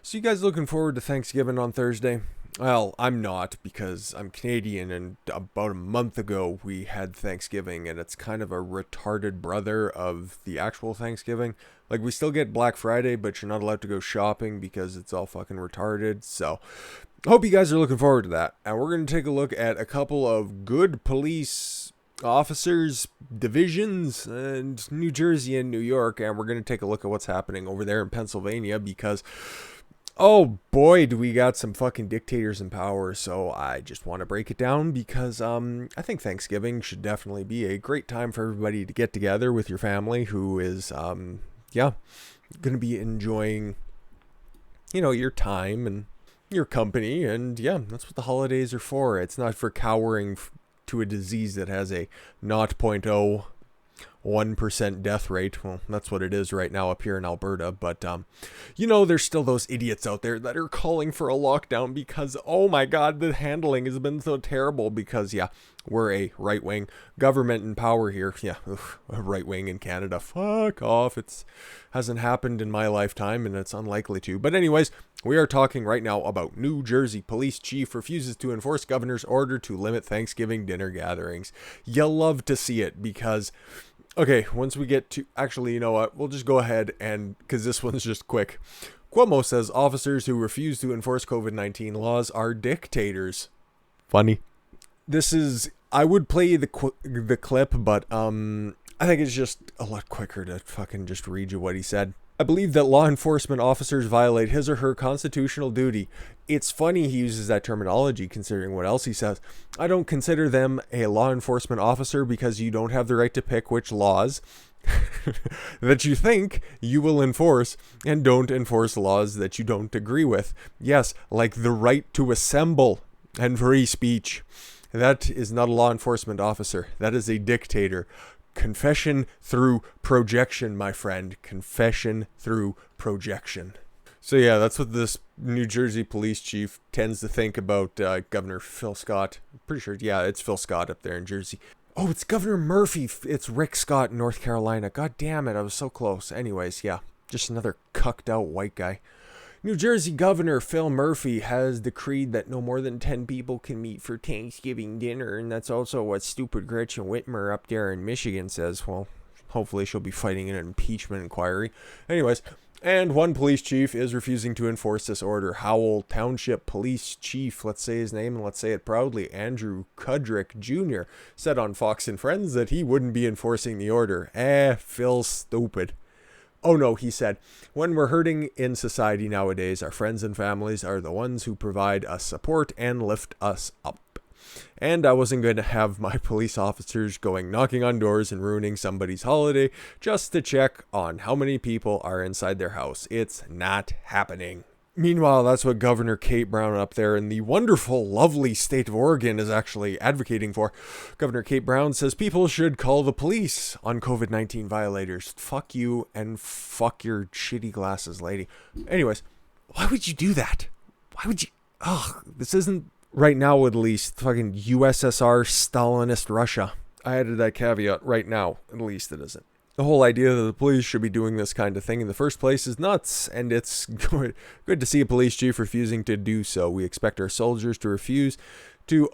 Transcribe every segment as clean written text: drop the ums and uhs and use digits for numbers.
So you guys looking forward to Thanksgiving on Thursday? Well, I'm not because I'm Canadian and about a month ago we had Thanksgiving and it's kind of a retarded brother of the actual Thanksgiving. Like we still get Black Friday, but you're not allowed to go shopping because it's all fucking retarded. So, I hope you guys are looking forward to that. And we're going to take a look at a couple of good police officers, divisions, and New Jersey and New York, and we're going to take a look at what's happening over there in Pennsylvania because oh boy, do we got some fucking dictators in power. So I just want to break it down because I think Thanksgiving should definitely be a great time for everybody to get together with your family who is going to be enjoying your time and your company, and that's what the holidays are for. It's not for cowering to a disease that has a 0.01% death rate. Well, that's what it is right now up here in Alberta. But, there's still those idiots out there that are calling for a lockdown because, oh my God, the handling has been so terrible because, we're a right-wing government in power here. A right-wing in Canada. Fuck off. It hasn't happened in my lifetime and it's unlikely to. But anyways, we are talking right now about New Jersey police chief refuses to enforce governor's order to limit Thanksgiving dinner gatherings. You'll love to see it because, okay, once we get to, actually, you know what? We'll just go ahead and, because this one's just quick. Cuomo says officers who refuse to enforce COVID-19 laws are dictators. Funny. I would play the clip, but I think it's just a lot quicker to fucking just read you what he said. I believe that law enforcement officers violate his or her constitutional duty. It's funny he uses that terminology considering what else he says. I don't consider them a law enforcement officer because you don't have the right to pick which laws that you think you will enforce and don't enforce laws that you don't agree with. Yes, like the right to assemble and free speech. That is not a law enforcement officer. That is a dictator. Confession through projection, my friend. Confession through projection. So that's what this New Jersey police chief tends to think about Governor Phil Scott. I'm pretty sure, it's Phil Scott up there in Jersey. Oh, it's Governor Murphy. It's Rick Scott in North Carolina. God damn it, I was so close. Anyways, just another cucked out white guy. New Jersey Governor Phil Murphy has decreed that no more than 10 people can meet for Thanksgiving dinner, and that's also what stupid Gretchen Whitmer up there in Michigan says. Well, hopefully she'll be fighting an impeachment inquiry. Anyways, and one police chief is refusing to enforce this order. Howell Township Police Chief, let's say his name and let's say it proudly, Andrew Kudrick Jr., said on Fox and Friends that he wouldn't be enforcing the order. Phil's stupid. Oh no, he said, when we're hurting in society nowadays, our friends and families are the ones who provide us support and lift us up. And I wasn't going to have my police officers going knocking on doors and ruining somebody's holiday just to check on how many people are inside their house. It's not happening. Meanwhile, that's what Governor Kate Brown up there in the wonderful, lovely state of Oregon is actually advocating for. Governor Kate Brown says people should call the police on COVID-19 violators. Fuck you and fuck your shitty glasses, lady. Anyways, why would you do that? Why would you? This isn't, right now at least, fucking USSR Stalinist Russia. I added that caveat right now. At least it isn't. The whole idea that the police should be doing this kind of thing in the first place is nuts, and it's good to see a police chief refusing to do so. We expect our soldiers to refuse to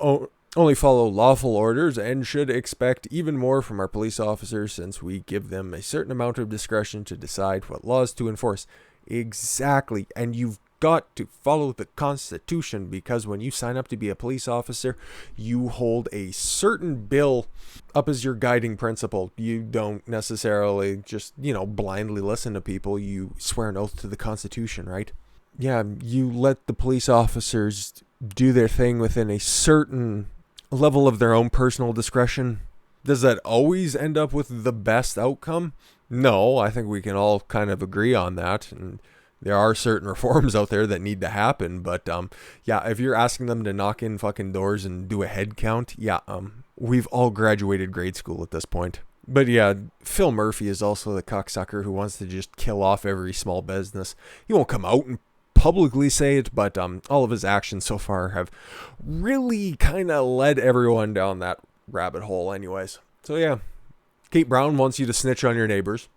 only follow lawful orders and should expect even more from our police officers since we give them a certain amount of discretion to decide what laws to enforce. Exactly, and you've got to follow the Constitution because when you sign up to be a police officer, you hold a certain bill up as your guiding principle. You don't necessarily just, blindly listen to people. You swear an oath to the Constitution, right? You let the police officers do their thing within a certain level of their own personal discretion. Does that always end up with the best outcome? No, I think we can all kind of agree on that, and there are certain reforms out there that need to happen, but if you're asking them to knock in fucking doors and do a head count, we've all graduated grade school at this point. But Phil Murphy is also the cocksucker who wants to just kill off every small business. He won't come out and publicly say it, but all of his actions so far have really kind of led everyone down that rabbit hole anyways. So Kate Brown wants you to snitch on your neighbors.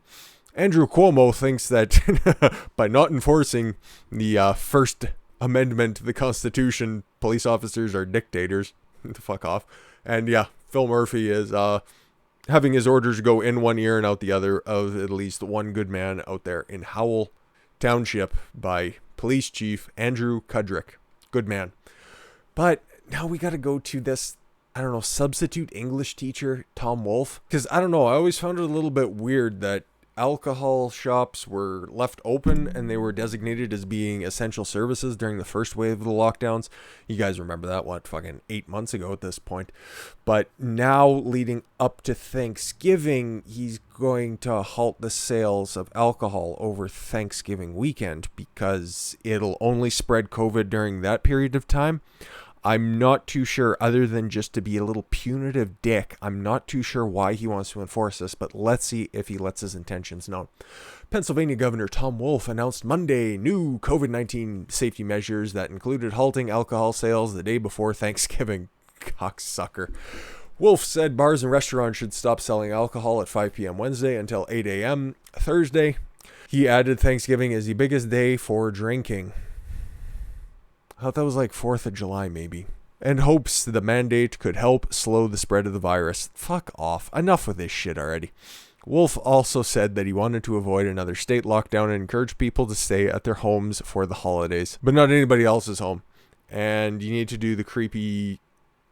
Andrew Cuomo thinks that by not enforcing the First Amendment to the Constitution, police officers are dictators. Fuck off. And yeah, Phil Murphy is having his orders go in one ear and out the other of at least one good man out there in Howell Township by Police Chief Andrew Kudrick. Good man. But now we got to go to this, I don't know, substitute English teacher, Tom Wolfe. Because I don't know, I always found it a little bit weird that alcohol shops were left open and they were designated as being essential services during the first wave of the lockdowns. You guys remember that, what, fucking 8 months ago at this point. But now leading up to Thanksgiving, he's going to halt the sales of alcohol over Thanksgiving weekend because it'll only spread COVID during that period of time. I'm not too sure, other than just to be a little punitive dick, I'm not too sure why he wants to enforce this, but let's see if he lets his intentions known. Pennsylvania Governor Tom Wolfe announced Monday new COVID-19 safety measures that included halting alcohol sales the day before Thanksgiving. Cocksucker. Wolfe said bars and restaurants should stop selling alcohol at 5 p.m. Wednesday until 8 a.m. Thursday. He added Thanksgiving is the biggest day for drinking. I thought that was like 4th of July, maybe. And hopes the mandate could help slow the spread of the virus. Fuck off. Enough with this shit already. Wolfe also said that he wanted to avoid another state lockdown and encourage people to stay at their homes for the holidays. But not anybody else's home. And you need to do the creepy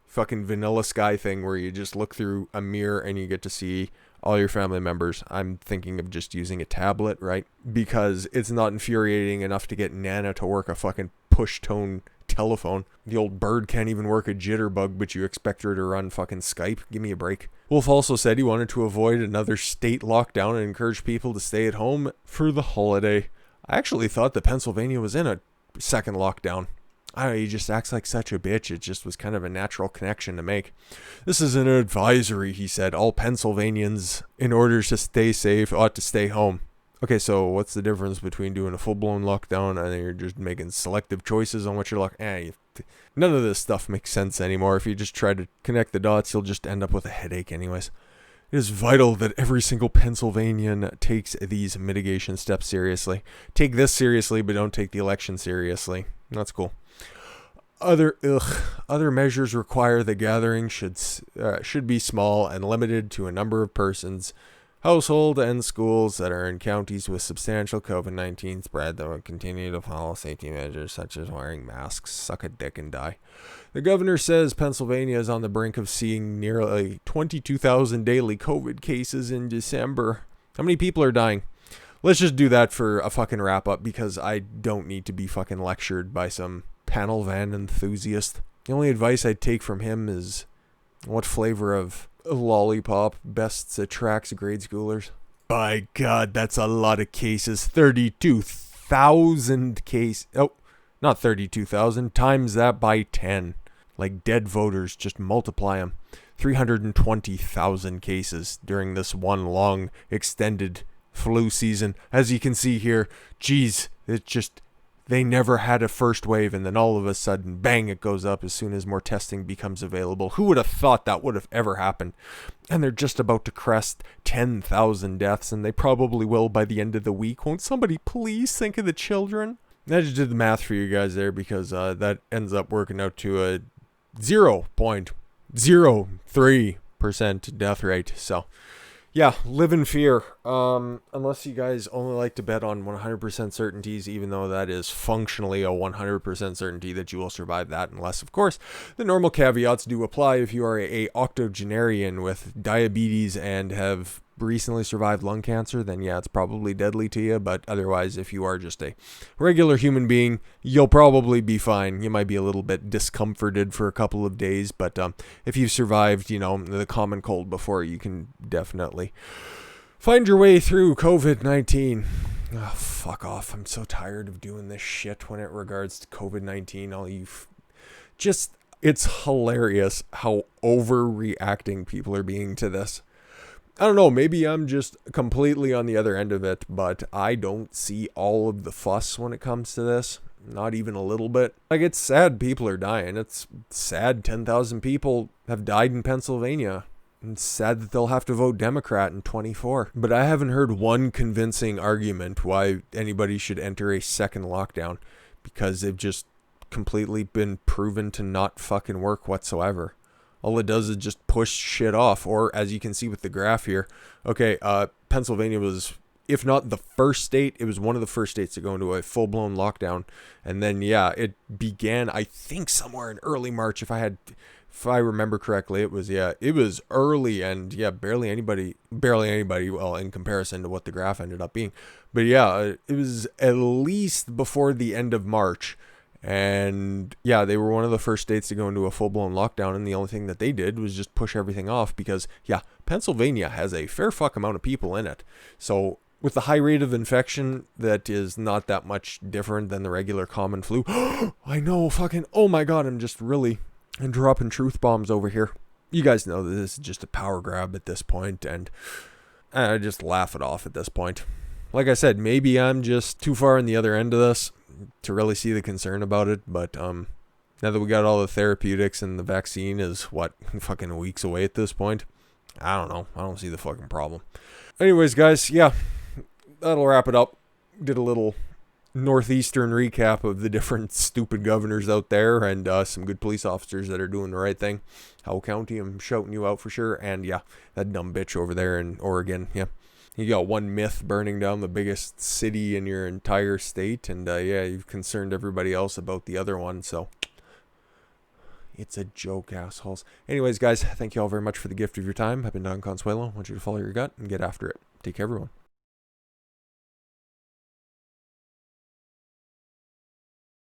fucking Vanilla Sky thing where you just look through a mirror and you get to see all your family members. I'm thinking of just using a tablet, right? Because it's not infuriating enough to get Nana to work a fucking push-tone telephone. The old bird can't even work a jitterbug, but you expect her to run fucking Skype? Give me a break. Wolfe also said he wanted to avoid another state lockdown and encourage people to stay at home for the holiday. I actually thought that Pennsylvania was in a second lockdown. I don't know, he just acts like such a bitch. It just was kind of a natural connection to make. This is an advisory, he said. All Pennsylvanians, in order to stay safe, ought to stay home. Okay, so what's the difference between doing a full-blown lockdown and then you're just making selective choices on what you're none of this stuff makes sense anymore. If you just try to connect the dots, you'll just end up with a headache anyways. It is vital that every single Pennsylvanian takes these mitigation steps seriously. Take this seriously, but don't take the election seriously. That's cool. Other measures require the gathering should be small and limited to a number of persons, household, and schools that are in counties with substantial COVID-19 spread that will continue to follow safety measures such as wearing masks. Suck a dick and die. The governor says Pennsylvania is on the brink of seeing nearly 22,000 daily COVID cases in December. How many people are dying? Let's just do that for a fucking wrap up because I don't need to be fucking lectured by some panel van enthusiast. The only advice I'd take from him is what flavor of lollipop best attracts grade schoolers. By God, that's a lot of cases. 32,000 cases. Oh, not 32,000. Times that by 10. Like dead voters, just multiply them. 320,000 cases during this one long extended flu season. As you can see here, geez, it's just... They never had a first wave, and then all of a sudden, bang, it goes up as soon as more testing becomes available. Who would have thought that would have ever happened? And they're just about to crest 10,000 deaths, and they probably will by the end of the week. Won't somebody please think of the children? I just did the math for you guys there because that ends up working out to a 0.03% death rate. So... yeah, live in fear. Unless you guys only like to bet on 100% certainties, even though that is functionally a 100% certainty that you will survive that, unless, of course, the normal caveats do apply. If you are a octogenarian with diabetes and have recently survived lung cancer, then yeah, it's probably deadly to you. But otherwise, if you are just a regular human being, you'll probably be fine. You might be a little bit discomforted for a couple of days, but if you've survived, the common cold before, you can definitely find your way through COVID-19. Oh, fuck off. I'm so tired of doing this shit when it regards to COVID-19. It's hilarious how overreacting people are being to this. I don't know, maybe I'm just completely on the other end of it, but I don't see all of the fuss when it comes to this. Not even a little bit. Like, it's sad people are dying. It's sad 10,000 people have died in Pennsylvania. It's sad that they'll have to vote Democrat in 24. But I haven't heard one convincing argument why anybody should enter a second lockdown, because they've just completely been proven to not fucking work whatsoever. All it does is just push shit off. Or as you can see with the graph here, okay, Pennsylvania was, if not the first state, it was one of the first states to go into a full-blown lockdown. And then, yeah, it began, I think, somewhere in early March. If I remember correctly, it was early, and yeah, barely anybody, well, in comparison to what the graph ended up being. But yeah, it was at least before the end of March. And yeah, they were one of the first states to go into a full-blown lockdown, and the only thing that they did was just push everything off because, yeah, Pennsylvania has a fair fuck amount of people in it. So with the high rate of infection, that is not that much different than the regular common flu. I know, fucking, oh my god, I'm just really dropping truth bombs over here. You guys know that this is just a power grab at this point, and I just laugh it off at this point. Like I said, maybe I'm just too far on the other end of this to really see the concern about it, but now that we got all the therapeutics and the vaccine is fucking weeks away at this point, I don't know. I don't see the fucking problem. Anyways, guys, yeah, that'll wrap it up. Did a little northeastern recap of the different stupid governors out there, and some good police officers that are doing the right thing. Howell County, I'm shouting you out for sure. And yeah, that dumb bitch over there in Oregon, yeah. You got one myth burning down the biggest city in your entire state, and yeah, you've concerned everybody else about the other one, so it's a joke, assholes. Anyways, guys, thank you all very much for the gift of your time. I've been Don Consuelo. I want you to follow your gut and get after it. Take care, everyone.